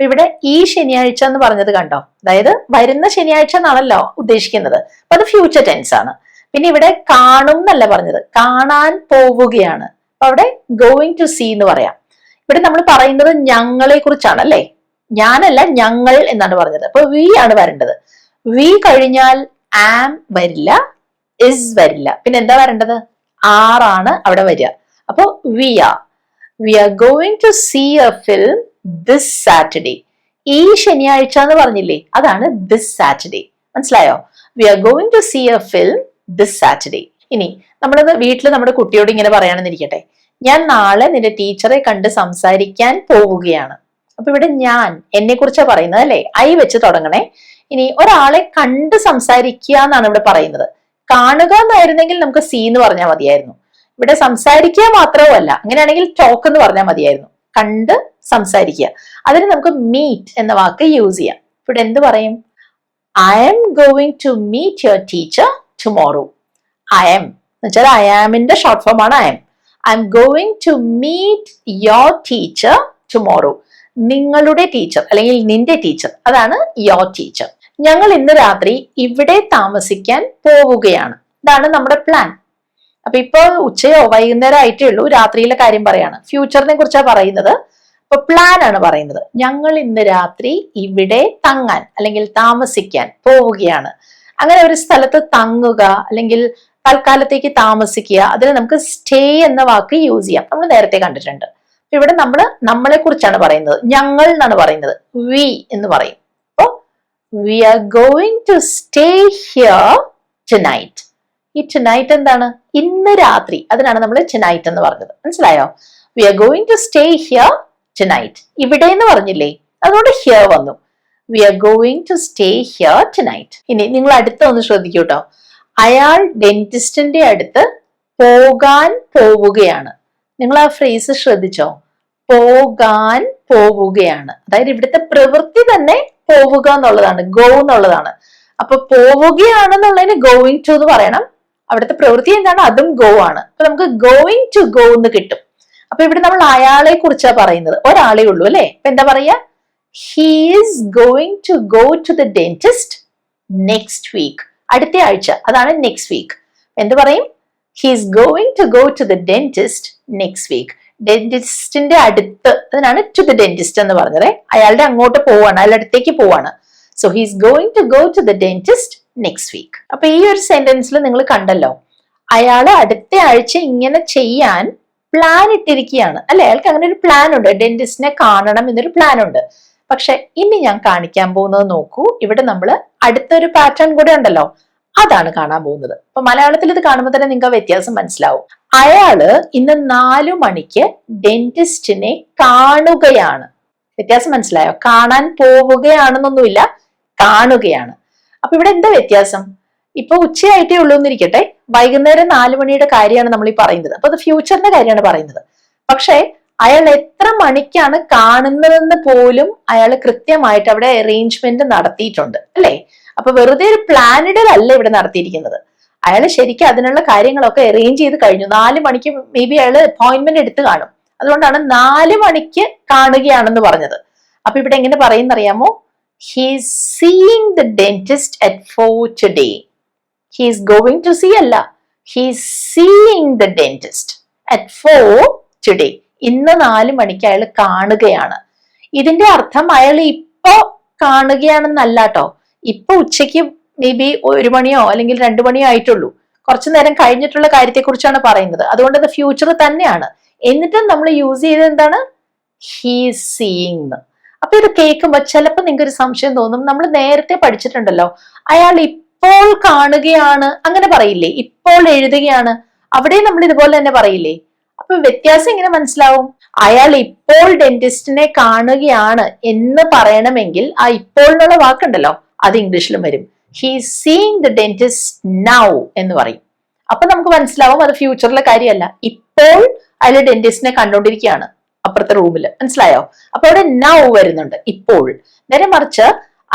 ഇവിടെ ഈ ശനിയാഴ്ച എന്ന് പറഞ്ഞത് കണ്ടോ, അതായത് വരുന്ന ശനിയാഴ്ച എന്നാണല്ലോ ഉദ്ദേശിക്കുന്നത്. അപ്പൊ അത് ഫ്യൂച്ചർ ടെൻസ് ആണ്. പിന്നെ ഇവിടെ കാണും എന്നല്ല പറഞ്ഞത്, കാണാൻ പോവുകയാണ്. അപ്പൊ അവിടെ ഗോയിങ് ടു സീ എന്ന് പറയാം. ഇവിടെ നമ്മൾ പറയുന്നത് ഞങ്ങളെ കുറിച്ചാണ് അല്ലെ, ഞാനല്ല ഞങ്ങൾ എന്നാണ് പറഞ്ഞത്. അപ്പൊ വി ആണ് വരേണ്ടത്. വി കഴിഞ്ഞാൽ ആം വരില്ല, ഇസ് വരില്ല. പിന്നെ എന്താ വരേണ്ടത്? ആറാണ് അവിടെ വരിക. അപ്പൊ we are going to see a film this Saturday. ഈ ശനിയാഴ്ച എന്ന് പറഞ്ഞില്ലേ, അതാണ് ദിസ് സാറ്റർഡേ. മനസ്സിലായോ? We are going to see a film this Saturday. ഇനി നമ്മളത് വീട്ടിൽ നമ്മുടെ കുട്ടിയോട് ഇങ്ങനെ പറയാണെന്നിരിക്കട്ടെ, ഞാൻ നാളെ നിന്റെ ടീച്ചറെ കണ്ട് സംസാരിക്കാൻ പോവുകയാണ്. അപ്പൊ ഇവിടെ ഞാൻ എന്നെ കുറിച്ചാ പറയുന്നത് അല്ലെ, ഐ വെച്ച് തുടങ്ങണേ. ഇനി ഒരാളെ കണ്ട് സംസാരിക്കുക എന്നാണ് ഇവിടെ പറയുന്നത്. കാണുക എന്നായിരുന്നെങ്കിൽ നമുക്ക് സീ എന്ന് പറഞ്ഞാൽ മതിയായിരുന്നു. ഇവിടെ സംസാരിക്കുക മാത്രവുമല്ല, അങ്ങനെയാണെങ്കിൽ ടോക്ക് എന്ന് പറഞ്ഞാൽ മതിയായിരുന്നു. കണ്ട് സംസാരിക്കുക, അതിന് നമുക്ക് മീറ്റ് എന്ന വാക്ക് യൂസ് ചെയ്യാം. ഇവിടെ എന്ത് പറയും? I'm going to meet your teacher tomorrow. I'm എന്ന് വെച്ചാൽ ഐ ആമിന്റെ ഷോർട്ട് ഫോം ആണ് I'm. I'm going to meet your teacher tomorrow. നിങ്ങളുടെ ടീച്ചർ അല്ലെങ്കിൽ നിന്റെ ടീച്ചർ, അതാണ് യുവർ ടീച്ചർ. ഞങ്ങൾ ഇന്ന് രാത്രി ഇവിടെ താമസിക്കാൻ പോവുകയാണ്. ഇതാണ് നമ്മുടെ പ്ലാൻ. അപ്പൊ ഇപ്പൊ ഉച്ചയോ വൈകുന്നേരം ആയിട്ടേ ഉള്ളൂ, രാത്രിയിലെ കാര്യം പറയാണ്. ഫ്യൂച്ചറിനെ കുറിച്ചാണ് പറയുന്നത്. അപ്പൊ പ്ലാൻ ആണ് പറയുന്നത്. ഞങ്ങൾ ഇന്ന് രാത്രി ഇവിടെ തങ്ങാൻ അല്ലെങ്കിൽ താമസിക്കാൻ പോവുകയാണ്. അങ്ങനെ ഒരു സ്ഥലത്ത് തങ്ങുക അല്ലെങ്കിൽ തൽക്കാലത്തേക്ക് താമസിക്കുക, അതിന് നമുക്ക് സ്റ്റേ എന്ന വാക്ക് യൂസ് ചെയ്യാം. നമ്മൾ നേരത്തെ കണ്ടിട്ടുണ്ട്. ഇവിടെ നമ്മളെ കുറിച്ചാണ് പറയുന്നത്, ഞങ്ങൾ എന്നാണ് പറയുന്നത്. വി എന്ന് പറയും. അപ്പോ we are going to stay here tonight. ഈ ടുനൈറ്റ് എന്താണ്? ഇന്ന് രാത്രി. അതിനാണ് നമ്മൾ ടുനൈറ്റ് എന്ന് പറഞ്ഞത്. മനസ്സിലായോ? We are going to stay here tonight. ഇവിടെ എന്ന് പറഞ്ഞില്ലേ, അതുകൊണ്ട് ഹിയർ വന്നു. We are going to stay here tonight. ഇനി നിങ്ങൾ അടുത്ത ഒന്ന് ശ്രദ്ധിക്കൂ കേട്ടോ. അയാൾ ഡെന്റിസ്റ്റിന്റെ അടുത്ത് പോകാൻ പോവുകയാണ്. നിങ്ങൾ ആ ഫ്രേസ് ശ്രദ്ധിച്ചോ? പോകാൻ പോവുകയാണ്. അതായത് ഇവിടുത്തെ പ്രവൃത്തി തന്നെ പോവുക എന്നുള്ളതാണ്, ഗോ എന്നുള്ളതാണ്. അപ്പൊ പോവുകയാണെന്നുള്ളതിന് ഗോയിങ് ടു എന്ന് പറയണം. അവിടുത്തെ പ്രവൃത്തി എന്താണ്? അതും ഗോ ആണ്. അപ്പൊ നമുക്ക് ഗോയിങ് ടു ഗോ എന്ന് കിട്ടും. അപ്പൊ ഇവിടെ നമ്മൾ അയാളെ കുറിച്ചാണ് പറയുന്നത്. ഒരാളെ ഉള്ളൂ അല്ലെ. അപ്പൊ എന്താ പറയാ? He is going to go to the dentist next week. അടുത്ത ആഴ്ച, അതാണ് നെക്സ്റ്റ് വീക്ക്. എന്ത് പറയും? He is going to go to the dentist next week. ഡെന്റിസ്റ്റിന്റെ അടുത്ത്, അതിനാണ് ടു ദ ഡെന്റിസ്റ്റ് എന്ന് പറഞ്ഞത്. അയാളുടെ അങ്ങോട്ട് പോവാണ്, അയാളുടെ അടുത്തേക്ക് പോവാണ്. So he is going to go to the dentist next week. അപ്പൊ ഈ ഒരു സെന്റൻസിൽ നിങ്ങൾ കണ്ടല്ലോ, അയാള് അടുത്ത ആഴ്ച ഇങ്ങനെ ചെയ്യാൻ പ്ലാൻ ഇട്ടിരിക്കുകയാണ് അല്ലെ. അയാൾക്ക് അങ്ങനെ ഒരു പ്ലാൻ ഉണ്ട്, ഡെന്റിസ്റ്റിനെ കാണണം എന്നൊരു പ്ലാൻ ഉണ്ട്. പക്ഷെ ഇനി ഞാൻ കാണിക്കാൻ പോകുന്നത് നോക്കൂ. ഇവിടെ നമ്മൾ അടുത്തൊരു പാറ്റേൺ കൂടെ ഉണ്ടല്ലോ, അതാണ് കാണാൻ പോകുന്നത്. അപ്പൊ മലയാളത്തിൽ ഇത് കാണുമ്പോൾ തന്നെ നിങ്ങൾക്ക് വ്യത്യാസം മനസ്സിലാവും. അയാള് ഇന്ന് 4 മണിക്ക് ഡെന്റിസ്റ്റിനെ കാണുകയാണ്. വ്യത്യാസം മനസ്സിലായോ? കാണാൻ പോവുകയാണെന്നൊന്നുമില്ല, കാണുകയാണ്. അപ്പൊ ഇവിടെ എന്താ വ്യത്യാസം? ഇപ്പൊ ഉച്ചയായിട്ടേ ഉള്ളൂ എന്നിരിക്കട്ടെ, വൈകുന്നേരം 4 മണിയുടെ കാര്യമാണ് നമ്മൾ ഈ പറയുന്നത്. അപ്പൊ അത് ഫ്യൂച്ചറിന്റെ കാര്യമാണ് പറയുന്നത്. പക്ഷെ അയാൾ എത്ര മണിക്കാണ് കാണുന്നതെന്ന് പോലും അയാൾ കൃത്യമായിട്ട് അവിടെ അറേഞ്ച്മെന്റ് നടത്തിയിട്ടുണ്ട് അല്ലെ. അപ്പൊ വെറുതെ ഒരു പ്ലാനിഡ് അല്ല ഇവിടെ നടത്തിയിരിക്കുന്നത്. അയാൾ ശരിക്കും അതിനുള്ള കാര്യങ്ങളൊക്കെ അറേഞ്ച് ചെയ്ത് കഴിഞ്ഞു. 4 മണിക്ക് മേ ബി അയാൾ അപ്പോയിന്റ്മെന്റ് എടുത്ത് കാണും. അതുകൊണ്ടാണ് 4 മണിക്ക് കാണുകയാണെന്ന് പറഞ്ഞത്. അപ്പൊ ഇവിടെ എങ്ങനെ പറയുന്നറിയാമോ? He's seeing the dentist at 4 today. He's going to see അല്ല, he's seeing the dentist at 4 today. ഇന്ന് 4 മണിക്ക് അയാൾ കാണുകയാണ്. ഇതിന്റെ അർത്ഥം അയാൾ ഇപ്പോ കാണുകയാണെന്നല്ല കേട്ടോ. ഇപ്പൊ ഉച്ചയ്ക്ക് മേ ബി 1 മണിയോ അല്ലെങ്കിൽ 2 മണിയോ ആയിട്ടുള്ളൂ. കുറച്ചു നേരം കഴിഞ്ഞിട്ടുള്ള കാര്യത്തെ കുറിച്ചാണ് പറയുന്നത്. അതുകൊണ്ട് അത് ഫ്യൂച്ചർ തന്നെയാണ്. എന്നിട്ടും നമ്മൾ യൂസ് ചെയ്തത് എന്താണ്? He's seeing. അപ്പൊ ഇത് കേൾക്കുമ്പോൾ ചിലപ്പോൾ നിങ്ങൾക്ക് ഒരു സംശയം തോന്നും. നമ്മൾ നേരത്തെ പഠിച്ചിട്ടുണ്ടല്ലോ, അയാൾ ഇപ്പോൾ കാണുകയാണ് അങ്ങനെ പറയില്ലേ, ഇപ്പോൾ എഴുതുകയാണ്, അവിടെ നമ്മൾ ഇതുപോലെ തന്നെ പറയില്ലേ. അപ്പൊ വ്യത്യാസം എങ്ങനെ മനസ്സിലാവും? അയാൾ ഇപ്പോൾ ഡെന്റിസ്റ്റിനെ കാണുകയാണ് എന്ന് പറയണമെങ്കിൽ ആ ഇപ്പോൾ എന്നുള്ള വാക്കുണ്ടല്ലോ, അത് ഇംഗ്ലീഷിലും വരും. He's seeing the dentist now എന്ന് പറയും. അപ്പൊ നമുക്ക് മനസ്സിലാവും അത് ഫ്യൂച്ചറിലെ കാര്യമല്ല, ഇപ്പോൾ അയാൾ ഡെന്റിസ്റ്റിനെ കണ്ടോണ്ടിരിക്കുകയാണ് അപ്പുറത്തെ റൂമിൽ. മനസ്സിലായോ? അപ്പൊ അവിടെ നൗ വരുന്നുണ്ട്, ഇപ്പോൾ. നേരെ മറിച്ച്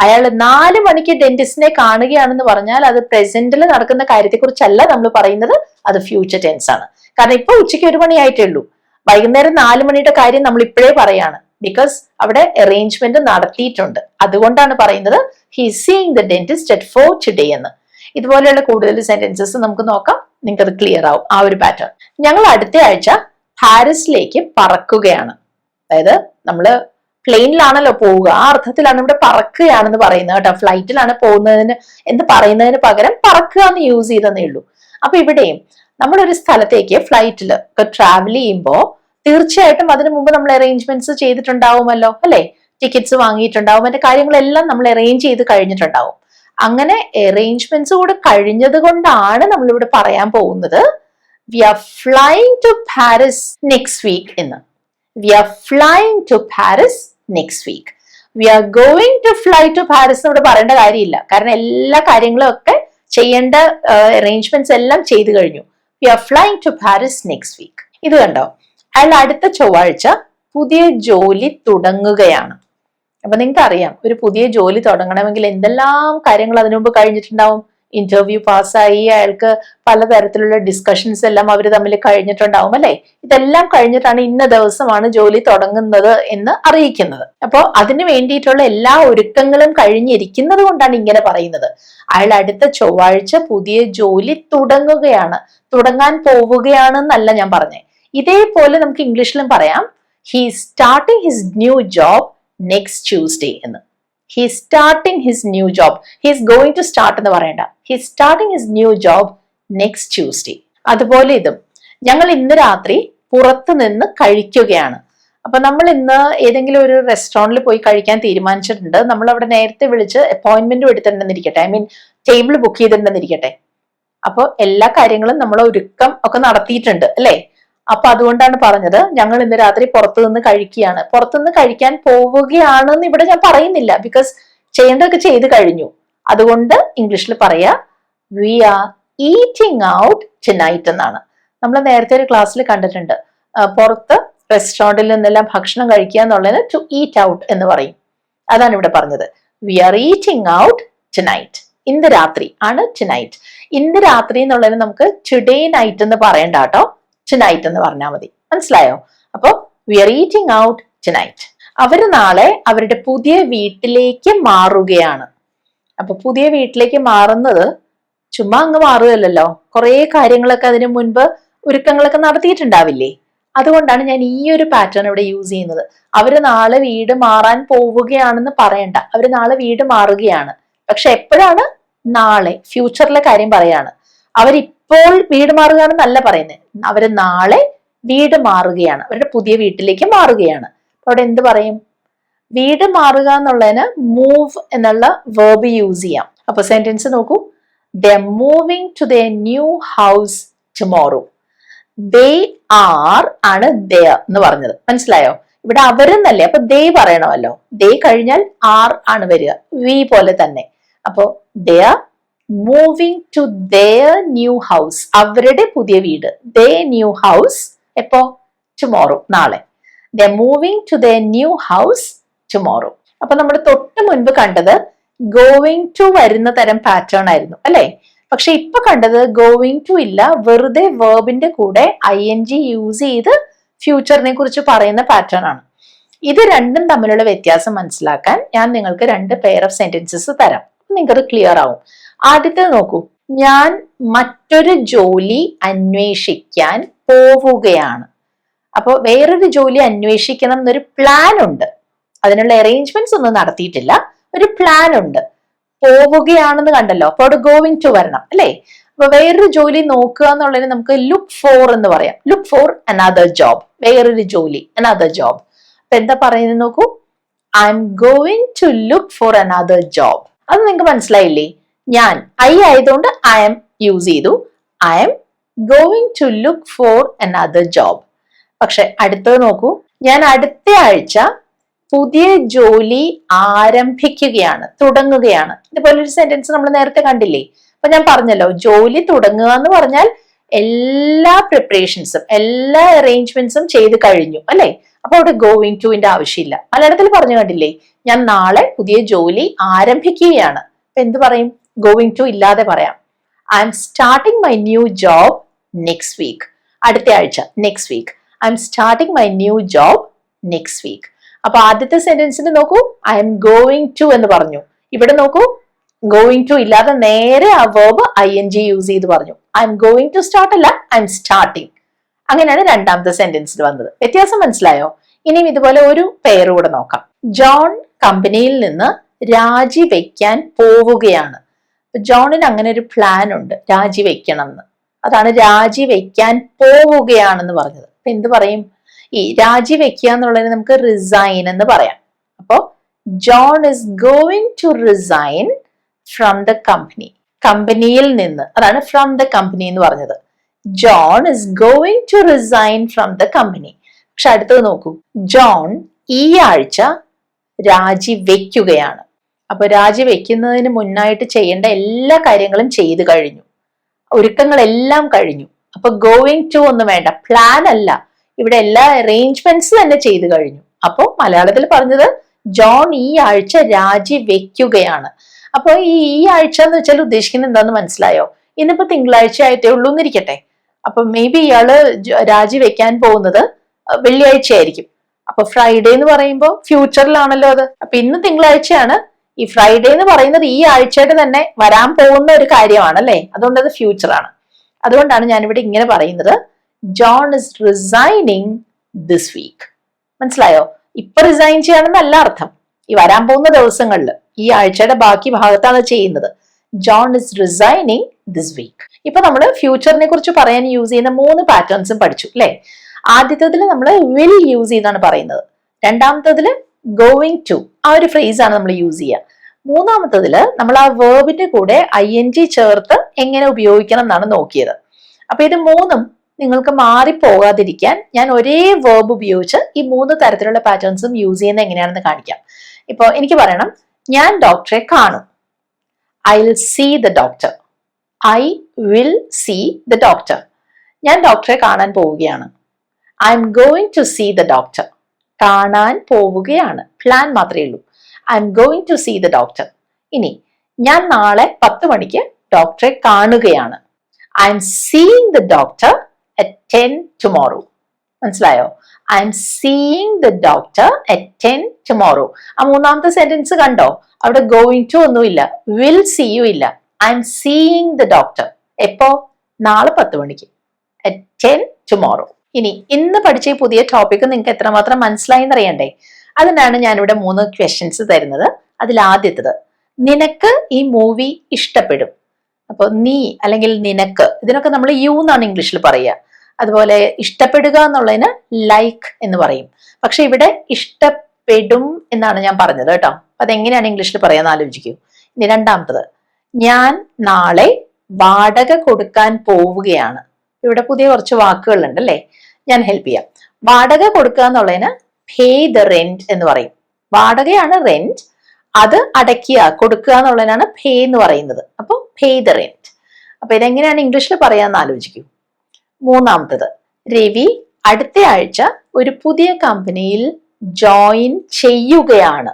അയാൾ 4 മണിക്ക് ഡെന്റിസ്റ്റിനെ കാണുകയാണെന്ന് പറഞ്ഞാൽ അത് പ്രസന്റിൽ നടക്കുന്ന കാര്യത്തെക്കുറിച്ചല്ല നമ്മൾ പറയുന്നത്, അത് ഫ്യൂച്ചർ ടെൻസ് ആണ്. കാരണം ഇപ്പൊ ഉച്ചയ്ക്ക് 1 മണിയായിട്ടേ ഉള്ളൂ, വൈകുന്നേരം 4 മണിയുടെ കാര്യം നമ്മൾ ഇപ്പോഴേ പറയാണ്. ബിക്കോസ് അവിടെ അറേഞ്ച്മെന്റ് നടത്തിയിട്ടുണ്ട്. അതുകൊണ്ടാണ് പറയുന്നത് he is seeing the dentist at 4 today എന്ന്. ഇതുപോലെയുള്ള കൂടുതൽ സെന്റൻസസ് നമുക്ക് നോക്കാം, നിങ്ങൾക്ക് അത് ക്ലിയർ ആവും ആ ഒരു പാറ്റേൺ. ഞങ്ങൾ അടുത്ത ആഴ്ച പാരീസിലേക്ക് പറക്കുകയാണ്. അതായത് നമ്മള് പ്ലെയിനിലാണല്ലോ പോവുക, ആ അർത്ഥത്തിലാണ് ഇവിടെ പറക്കുകയാണെന്ന് പറയുന്നത് കേട്ടോ. ഫ്ലൈറ്റിലാണ് പോകുന്നതിന് എന്ന് പറയുന്നതിന് പകരം പറക്കുക എന്ന് യൂസ് ചെയ്തതേ ഉള്ളൂ. അപ്പൊ ഇവിടെയും നമ്മളൊരു സ്ഥലത്തേക്ക് ഫ്ലൈറ്റിൽ ട്രാവൽ ചെയ്യുമ്പോൾ തീർച്ചയായിട്ടും അതിനു മുമ്പ് നമ്മൾ അറേഞ്ച്മെന്റ്സ് ചെയ്തിട്ടുണ്ടാവുമല്ലോ, അല്ലെ? ടിക്കറ്റ്സ് വാങ്ങിയിട്ടുണ്ടാവും, മറ്റു കാര്യങ്ങളെല്ലാം നമ്മൾ അറേഞ്ച് ചെയ്ത് കഴിഞ്ഞിട്ടുണ്ടാവും. അങ്ങനെ അറേഞ്ച്മെന്റ്സ് കൂടെ കഴിഞ്ഞത് കൊണ്ടാണ് നമ്മളിവിടെ പറയാൻ പോകുന്നത് we are flying to Paris next week എന്ന്. We are flying to Paris next week. We are going to fly to Paris എന്ന് ഇവിടെ പറയേണ്ട കാര്യമില്ല, കാരണം എല്ലാ കാര്യങ്ങളും ഒക്കെ ചെയ്യേണ്ട അറേഞ്ച്മെന്റ്സ് എല്ലാം ചെയ്തു കഴിഞ്ഞു. We are flying to Paris next week. ഇത് കണ്ടോ, അയാൾ അടുത്ത ചൊവ്വാഴ്ച പുതിയ ജോലി തുടങ്ങുകയാണ്. അപ്പൊ നിങ്ങൾക്ക് അറിയാം, ഒരു പുതിയ ജോലി തുടങ്ങണമെങ്കിൽ എന്തെല്ലാം കാര്യങ്ങൾ അതിനു മുമ്പ് കഴിഞ്ഞിട്ടുണ്ടാവും. ഇന്റർവ്യൂ പാസ്സായി, അയാൾക്ക് പലതരത്തിലുള്ള ഡിസ്കഷൻസ് എല്ലാം അവർ തമ്മിൽ കഴിഞ്ഞിട്ടുണ്ടാവും, അല്ലെ? ഇതെല്ലാം കഴിഞ്ഞിട്ടാണ് ഇന്ന ദിവസമാണ് ജോലി തുടങ്ങുന്നത് എന്ന് അറിയിക്കുന്നത്. അപ്പോൾ അതിന് വേണ്ടിയിട്ടുള്ള എല്ലാ ഒരുക്കങ്ങളും കഴിഞ്ഞിരിക്കുന്നത് കൊണ്ടാണ് ഇങ്ങനെ പറയുന്നത്. അയാൾ അടുത്ത ചൊവ്വാഴ്ച പുതിയ ജോലി തുടങ്ങുകയാണ്, തുടങ്ങാൻ പോവുകയാണെന്നല്ല ഞാൻ പറഞ്ഞേ. ഇതേപോലെ നമുക്ക് ഇംഗ്ലീഷിലും പറയാം, he starting his new job next Tuesday എന്ന്. He starting his new job, he is going to start എന്ന് പറയണ്ട, he starting his new job next Tuesday. അതുപോലെ ഇതും, ഞങ്ങൾ ഇന്ന് രാത്രി പുറത്തു നിന്ന് കഴിക്കുകയാണ്. അപ്പൊ നമ്മൾ ഇന്ന് ഏതെങ്കിലും ഒരു റെസ്റ്റോറന്റിൽ പോയി കഴിക്കാൻ തീരുമാനിച്ചിട്ടുണ്ട്. നമ്മൾ അവിടെ നേരത്തെ വിളിച്ച് അപ്പോയിന്റ്മെന്റും എടുത്തിട്ടുണ്ടെന്നിരിക്കട്ടെ, ഐ മീൻ ടേബിൾ ബുക്ക് ചെയ്തിട്ടുണ്ടെന്നിരിക്കട്ടെ. അപ്പോൾ എല്ലാ കാര്യങ്ങളും നമ്മൾ ഒരുക്കം ഒക്കെ നടത്തിയിട്ടുണ്ട്, അല്ലെ? അപ്പൊ അതുകൊണ്ടാണ് പറഞ്ഞത് ഞങ്ങൾ ഇന്ന് രാത്രി പുറത്തുനിന്ന് കഴിക്കുകയാണ്. പുറത്തുനിന്ന് കഴിക്കാൻ പോവുകയാണെന്ന് ഇവിടെ ഞാൻ പറയുന്നില്ല, ബിക്കോസ് ചെയ്യേണ്ടതൊക്കെ ചെയ്ത് കഴിഞ്ഞു. അതുകൊണ്ട് ഇംഗ്ലീഷിൽ പറയാ we are eating out tonight എന്നാണ്. നമ്മൾ നേരത്തെ ഒരു ക്ലാസ്സിൽ കണ്ടിട്ടുണ്ട്, പുറത്ത് റെസ്റ്റോറന്റിൽ നിന്നെല്ലാം ഭക്ഷണം കഴിക്കുക എന്നുള്ളതിന് ടു ഈറ്റ് ഔട്ട് എന്ന് പറയും. അതാണ് ഇവിടെ പറഞ്ഞത്, we are eating out tonight. ഇന്ന് രാത്രി ആണ് ടുനൈറ്റ്. ഇന്ന് രാത്രി എന്നുള്ളതിന് നമുക്ക് ടുഡേ നൈറ്റ് എന്ന് പറയണ്ട കേട്ടോ, ടുനൈറ്റ് എന്ന് പറഞ്ഞാൽ മതി. മനസ്സിലായോ? അപ്പൊ we are eating out tonight. അവര് നാളെ അവരുടെ പുതിയ വീട്ടിലേക്ക് മാറുകയാണ്. അപ്പൊ പുതിയ വീട്ടിലേക്ക് മാറുന്നത് ചുമ്മാ അങ്ങ് മാറുകയല്ലോ, കുറെ കാര്യങ്ങളൊക്കെ അതിനു മുൻപ് ഒരുക്കങ്ങളൊക്കെ നടത്തിയിട്ടുണ്ടാവില്ലേ? അതുകൊണ്ടാണ് ഞാൻ ഈ ഒരു പാറ്റേൺ ഇവിടെ യൂസ് ചെയ്യുന്നത്. അവര് നാളെ വീട് മാറാൻ പോവുകയാണെന്ന് പറയണ്ട, അവര് നാളെ വീട് മാറുകയാണ്. പക്ഷെ എപ്പോഴാണ്? നാളെ, ഫ്യൂച്ചറിലെ കാര്യം പറയാണ്. അവരിപ്പോൾ വീട് മാറുകയാണെന്നല്ല പറയുന്നത്, അവര് നാളെ വീട് മാറുകയാണ്, അവരുടെ പുതിയ വീട്ടിലേക്ക് മാറുകയാണ്. അപ്പൊ അവിടെ എന്ത് പറയും? വീട് മാറുക എന്നുള്ളതിന് മൂവ് എന്നുള്ള വേർബ് യൂസ് ചെയ്യാം. അപ്പൊ സെന്റൻസ് നോക്കൂ, they are moving to their new house tomorrow. They are ആണ് ദെയർ എന്ന് പറഞ്ഞത്, മനസ്സിലായോ? ഇവിടെ അവരെന്നല്ലേ, അപ്പൊ ദേ പറയണമല്ലോ. ദേ കഴിഞ്ഞാൽ ആർ ആണ് വരിക, വി പോലെ തന്നെ. അപ്പോ they are moving to their new house, അവരുടെ പുതിയ വീട്. ദേ ന്യൂ ഹൗസ് എപ്പോ? ടുമോറോ, നാളെ. They are moving to their new house tomorrow. അപ്പൊ നമ്മൾ തൊട്ട് മുൻപ് കണ്ടത് ഗോയിങ് ടു വരുന്ന തരം പാറ്റേൺ ആയിരുന്നു, അല്ലെ? പക്ഷെ ഇപ്പൊ കണ്ടത് ഗോയിങ് ടു ഇല്ല, വെറുതെ വേർബിന്റെ കൂടെ ING യൂസ് ചെയ്ത് ഫ്യൂച്ചറിനെ കുറിച്ച് പറയുന്ന പാറ്റേൺ ആണ്. ഇത് രണ്ടും തമ്മിലുള്ള വ്യത്യാസം മനസ്സിലാക്കാൻ ഞാൻ നിങ്ങൾക്ക് 2 പെയർ ഓഫ് സെന്റൻസസ് തരാം, നിങ്ങൾക്ക് ക്ലിയർ ആവും. ആദ്യത്തെ നോക്കൂ, ഞാൻ മറ്റൊരു ജോലി അന്വേഷിക്കാൻ പോവുകയാണ്. അപ്പൊ വേറൊരു ജോലി അന്വേഷിക്കണം എന്നൊരു പ്ലാൻ ഉണ്ട്, അതിനുള്ള അറേഞ്ച്മെന്റ്സ് ഒന്നും നടത്തിയിട്ടില്ല, ഒരു പ്ലാൻ ഉണ്ട്. പോവുകയാണെന്ന് കണ്ടല്ലോ, അപ്പൊ അവിടെ ഗോയിങ് ടു വരണം, അല്ലെ? അപ്പൊ വേറൊരു ജോലി നോക്കുക എന്നുള്ളതിന് നമുക്ക് ലുക്ക് ഫോർ എന്ന് പറയാം. ലുക്ക് ഫോർ അനദർ ജോബ്, വേറൊരു ജോലി, അനദർ ജോബ്. അപ്പൊ എന്താ പറയുന്നത് നോക്കൂ, I'm going to look for another job. അത് നിങ്ങൾക്ക് മനസ്സിലായില്ലേ? ഞാൻ ഐ ആയതുകൊണ്ട് ഐ എം യൂസ് ചെയ്തു, I'm going to look for another job. പക്ഷെ അടുത്തത് നോക്കൂ, ഞാൻ അടുത്ത ആഴ്ച പുതിയ ജോലി ആരംഭിക്കുകയാണ്, തുടങ്ങുകയാണ്. ഇതുപോലൊരു സെന്റൻസ് നമ്മൾ നേരത്തെ കണ്ടില്ലേ? അപ്പൊ ഞാൻ പറഞ്ഞല്ലോ, ജോലി തുടങ്ങുക എന്ന് പറഞ്ഞാൽ എല്ലാ പ്രിപ്പറേഷൻസും എല്ലാ അറേഞ്ച്മെന്റ്സും ചെയ്ത് കഴിഞ്ഞു അല്ലെ. അപ്പൊ അവിടെ ഗോയിങ് ടുവിന്റെ ആവശ്യമില്ല. മലയാളത്തിൽ പറഞ്ഞു കണ്ടില്ലേ, ഞാൻ നാളെ പുതിയ ജോലി ആരംഭിക്കുകയാണ്. എന്ത് പറയും? ഗോയിങ് ടു ഇല്ലാതെ പറയാം. I'm starting my new job next week. അടുത്ത ആഴ്ച, next week. I'm starting my new job next week. അപ്പൊ ആദ്യത്തെ സെന്റൻസിന് നോക്കൂ, ഐ എം ഗോയിങ് ടു എന്ന് പറഞ്ഞു. ഇവിടെ നോക്കൂ, ഗോയിങ് ടു ഇല്ലാതെ നേരെ ആ വേർബ് ING യൂസ് ചെയ്ത് പറഞ്ഞു. I'm going to start അല്ല, ഐ എം സ്റ്റാർട്ടിങ്. അങ്ങനെയാണ് രണ്ടാമത്തെ സെന്റൻസിൽ വന്നത്. വ്യത്യാസം മനസ്സിലായോ? ഇനിയും ഇതുപോലെ ഒരു പെയർ കൂടെ നോക്കാം. ജോൺ കമ്പനിയിൽ നിന്ന് രാജിവെക്കാൻ പോവുകയാണ്. ജോണിന് അങ്ങനെ ഒരു പ്ലാൻ ഉണ്ട്, രാജിവെക്കണം എന്ന്. അതാണ് രാജിവെക്കാൻ പോവുകയാണെന്ന് പറഞ്ഞത്. അപ്പൊ എന്ത് പറയും? ഈ രാജിവെക്കുക എന്നുള്ളതിന് നമുക്ക് റിസൈൻ എന്ന് പറയാം. അപ്പോ John is going to resign from the company. കമ്പനിയിൽ നിന്ന്, അതാണ് ഫ്രം ദ കമ്പനി എന്ന് പറഞ്ഞത്. John is going to resign from the company. പക്ഷെ അടുത്തത് നോക്കൂ, ജോൺ ഈ ആഴ്ച രാജിവെക്കുകയാണ്. അപ്പൊ രാജിവെക്കുന്നതിന് മുന്നായിട്ട് ചെയ്യേണ്ട എല്ലാ കാര്യങ്ങളും ചെയ്തു കഴിഞ്ഞു, ഒരുക്കങ്ങളെല്ലാം കഴിഞ്ഞു. അപ്പൊ ഗോയിങ് ടു ഒന്നും വേണ്ട, പ്ലാൻ അല്ല, ഇവിടെ എല്ലാ അറേഞ്ച്മെന്റ്സ് തന്നെ ചെയ്തു കഴിഞ്ഞു. അപ്പൊ മലയാളത്തിൽ പറഞ്ഞത് ജോൺ ഈ ആഴ്ച രാജിവെക്കുകയാണ്. അപ്പൊ ഈ ആഴ്ച എന്ന് വെച്ചാൽ ഉദ്ദേശിക്കുന്നത് എന്താന്ന് മനസ്സിലായോ? ഇന്നിപ്പോ തിങ്കളാഴ്ച ആയിട്ടേ ഉള്ളൂ എന്നിരിക്കട്ടെ. അപ്പൊ മേ ബി ഇയാള് രാജിവെക്കാൻ പോകുന്നത് വെള്ളിയാഴ്ച ആയിരിക്കും. അപ്പൊ ഫ്രൈഡേ എന്ന് പറയുമ്പോൾ ഫ്യൂച്ചറിലാണല്ലോ അത്. അപ്പൊ ഇന്ന് തിങ്കളാഴ്ചയാണ്. ഈ ഫ്രൈഡേ എന്ന് പറയുന്നത് ഈ ആഴ്ചയുടെ തന്നെ വരാൻ പോകുന്ന ഒരു കാര്യമാണ് അല്ലെ. അതുകൊണ്ട് അത് ഫ്യൂച്ചറാണ്. അതുകൊണ്ടാണ് ഞാനിവിടെ ഇങ്ങനെ പറയുന്നത്, John is resigning this week. മനസ്സിലായോ? ഇപ്പൊ റിസൈൻ ചെയ്യാണെന്നല്ല അർത്ഥം, ഈ വരാൻ പോകുന്ന ദിവസങ്ങളിൽ, ഈ ആഴ്ചയുടെ ബാക്കി ഭാഗത്താണ് ചെയ്യുന്നത്. John is resigning this week. ഇപ്പൊ നമ്മൾ ഫ്യൂച്ചറിനെ കുറിച്ച് പറയാൻ യൂസ് ചെയ്യുന്ന 3 പാറ്റേൺസും പഠിച്ചു അല്ലെ. ആദ്യത്തതിൽ നമ്മൾ വിൽ യൂസ് ചെയ്താണ് പറയുന്നത്. രണ്ടാമത്തതിൽ ഗോയിങ് ടു, ആ ഒരു ഫ്രേസ് ആണ് നമ്മൾ യൂസ് ചെയ്യുക. മൂന്നാമത്തതിൽ നമ്മൾ ആ വേർബിന്റെ കൂടെ ING ചേർത്ത് എങ്ങനെ ഉപയോഗിക്കണം എന്നാണ് നോക്കിയത്. അപ്പൊ ഇത് മൂന്നും നിങ്ങൾക്ക് മാറിപ്പോകാതിരിക്കാൻ ഞാൻ ഒരേ വേർബ് ഉപയോഗിച്ച് ഈ 3 തരത്തിലുള്ള പാറ്റേൺസും യൂസ് ചെയ്യുന്നത് എങ്ങനെയാണെന്ന് കാണിക്കാം. ഇപ്പൊ എനിക്ക് പറയണം, ഞാൻ ഡോക്ടറെ കാണും. I will see the doctor. I will see the doctor. ഞാൻ ഡോക്ടറെ കാണാൻ പോവുകയാണ്. I'm going to see the doctor. കാണാൻ പോവുകയാണ്, പ്ലാൻ മാത്രമേ ഉള്ളൂ. I'm going to see the doctor. ഇനി ഞാൻ നാളെ 10 മണിക്ക് ഡോക്ടറെ കാണുകയാണ്. I'm seeing the doctor at 10 tomorrow. മനസ്സിലായോ? I'm seeing the doctor at 10 tomorrow. ആ മൂന്നാമത്തെ സെന്റൻസ് കണ്ടോ? അവിടെ ഗോയിങ് ടു ഒന്നുമില്ല, വിൽ സീ യു ഇല്ല. I M seeing the doctor. എപ്പോ? നാളെ 10 മണിക്ക്, at 10 tomorrow. ഇനി ഇന്ന് പഠിച്ച ഈ പുതിയ ടോപ്പിക് നിങ്ങൾക്ക് എത്രമാത്രം മനസ്സിലായി എന്നറിയണ്ടേ? അതിനാണ് ഞാനിവിടെ 3 ക്വസ്റ്റ്യൻസ് തരുന്നത്. അതിൽ ആദ്യത്തത്, നിനക്ക് ഈ മൂവി ഇഷ്ടപ്പെടും. അപ്പൊ നീ അല്ലെങ്കിൽ നിനക്ക്, ഇതിനൊക്കെ നമ്മൾ യു എന്നാണ് ഇംഗ്ലീഷിൽ പറയുക. അതുപോലെ ഇഷ്ടപ്പെടുക എന്നുള്ളതിന് ലൈക്ക് എന്ന് പറയും. പക്ഷെ ഇവിടെ ഇഷ്ടപ്പെടും എന്നാണ് ഞാൻ പറഞ്ഞത് കേട്ടോ. അതെങ്ങനെയാണ് ഇംഗ്ലീഷിൽ പറയാന്ന് ആലോചിക്കൂ. ഇനി രണ്ടാമത്തത്, ഞാൻ നാളെ വാടക കൊടുക്കാൻ പോവുകയാണ്. ഇവിടെ പുതിയ കുറച്ച് വാക്കുകളുണ്ട് അല്ലേ, ഞാൻ ഹെൽപ്പ് ചെയ്യാം. വാടക കൊടുക്കുക എന്നുള്ളതിന് പേ ദ റെന്റ് എന്ന് പറയും. വാടകയാണ് റെന്റ്, അത് അടയ്ക്കുക, കൊടുക്കുക എന്നുള്ളതിനാണ് പേ എന്ന് പറയുന്നത്. അപ്പൊ പേ ദ റെന്റ്. അപ്പൊ ഇതെങ്ങനെയാണ് ഇംഗ്ലീഷിൽ പറയാന്ന് ആലോചിക്കൂ. മൂന്നാമത്തത്, രവി അടുത്ത ആഴ്ച ഒരു പുതിയ കമ്പനിയിൽ ജോയിൻ ചെയ്യുകയാണ്.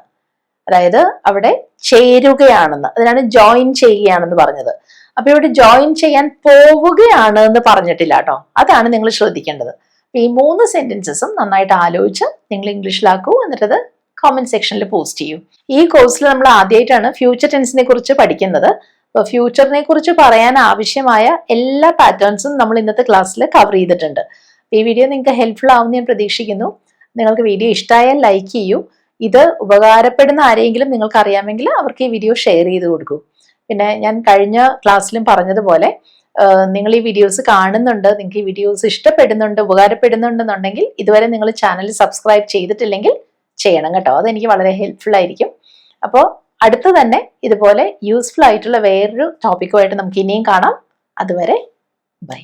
അതായത് അവിടെ ചേരുകയാണെന്ന്, അതിനാണ് ജോയിൻ ചെയ്യുകയാണെന്ന് പറഞ്ഞത്. അപ്പൊ ഇവിടെ ജോയിൻ ചെയ്യാൻ പോവുകയാണ് എന്ന് പറഞ്ഞിട്ടില്ല കേട്ടോ. അതാണ് നിങ്ങൾ ശ്രദ്ധിക്കേണ്ടത്. ഈ 3 സെന്റൻസസും നന്നായിട്ട് ആലോചിച്ച് നിങ്ങൾ ഇംഗ്ലീഷിലാക്കൂ. എന്നിട്ടത് കോമെന്റ് സെക്ഷനിൽ പോസ്റ്റ് ചെയ്യൂ. ഈ കോഴ്സിൽ നമ്മൾ ആദ്യമായിട്ടാണ് ഫ്യൂച്ചർ ടെൻസിനെ കുറിച്ച് പഠിക്കുന്നത്. അപ്പൊ ഫ്യൂച്ചറിനെ കുറിച്ച് പറയാൻ ആവശ്യമായ എല്ലാ പാറ്റേൺസും നമ്മൾ ഇന്നത്തെ ക്ലാസ്സിൽ കവർ ചെയ്തിട്ടുണ്ട്. ഈ വീഡിയോ നിങ്ങൾക്ക് ഹെൽപ്ഫുൾ ആവുമെന്ന് ഞാൻ പ്രതീക്ഷിക്കുന്നു. നിങ്ങൾക്ക് വീഡിയോ ഇഷ്ടമായാൽ ലൈക്ക് ചെയ്യൂ. ഇത് ഉപകാരപ്പെടുന്ന ആരെങ്കിലും നിങ്ങൾക്ക് അറിയാമെങ്കിൽ അവർക്ക് ഈ വീഡിയോ ഷെയർ ചെയ്ത് കൊടുക്കൂ. പിന്നെ ഞാൻ കഴിഞ്ഞ ക്ലാസ്സിലും പറഞ്ഞതുപോലെ നിങ്ങൾ ഈ വീഡിയോസ് കാണുന്നുണ്ട്, നിങ്ങൾക്ക് ഈ വീഡിയോസ് ഇഷ്ടപ്പെടുന്നുണ്ട്, ഉപകാരപ്പെടുന്നുണ്ടെന്നുണ്ടെങ്കിൽ ഇതുവരെ നിങ്ങൾ ചാനൽ സബ്സ്ക്രൈബ് ചെയ്തിട്ടില്ലെങ്കിൽ ചെയ്യണം കേട്ടോ. അതെനിക്ക് വളരെ ഹെൽപ്ഫുൾ ആയിരിക്കും. അപ്പോൾ അടുത്ത് തന്നെ ഇതുപോലെ യൂസ്ഫുൾ ആയിട്ടുള്ള വേറൊരു ടോപ്പിക്കുമായിട്ട് നമുക്ക് ഇനിയും കാണാം. അതുവരെ ബൈ.